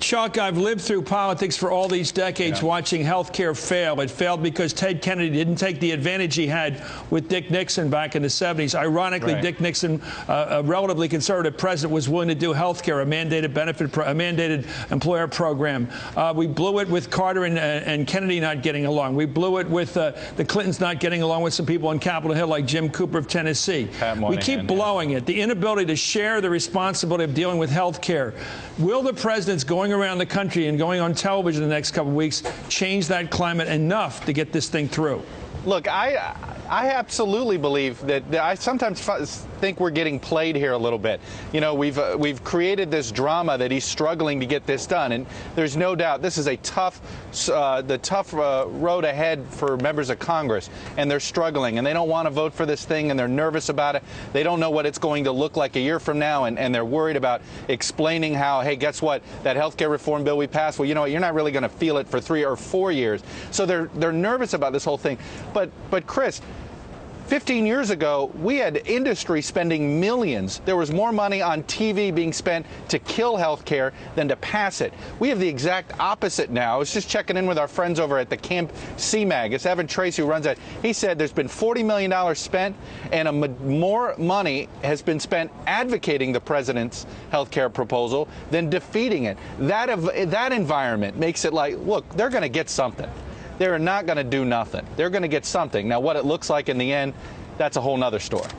Chuck, I've lived through politics for all these decades watching health care fail. It failed because Ted Kennedy didn't take the advantage he had with Dick Nixon back in the 70s. Ironically, Dick Nixon, a relatively conservative president, was willing to do health care, a mandated a mandated employer program. We blew it with Carter and Kennedy not getting along. We blew it with the Clintons not getting along with some people on Capitol Hill like Jim Cooper of Tennessee. We keep blowing it. The inability to share the responsibility of dealing with health care. Will the president's going around the country and going on television the next couple of weeks change that climate enough to get this thing through? Look, I absolutely believe that I sometimes think we're getting played here a little bit. You know, we've created this drama that he's struggling to get this done, and there's no doubt this is a tough road ahead for members of Congress, and they're struggling, and they don't want to vote for this thing, and they're nervous about it. They don't know what it's going to look like a year from now, and they're worried about explaining how, hey, guess what, that health care reform bill we passed, well, you know what, you're not really going to feel it for 3 or 4 years. So they're nervous about this whole thing. But Chris, 15 years ago, we had industry spending millions. There was more money on TV being spent to kill health care than to pass it. We have the exact opposite now. I was just checking in with our friends over at the Camp CMAG. It's Evan Tracy who runs that. He said there's been $40 million spent, and more money has been spent advocating the president's health care proposal than defeating it. That environment makes it like, look, they're going to get something. They're not going to do nothing. They're going to get something. Now, what it looks like in the end, that's a whole nother story.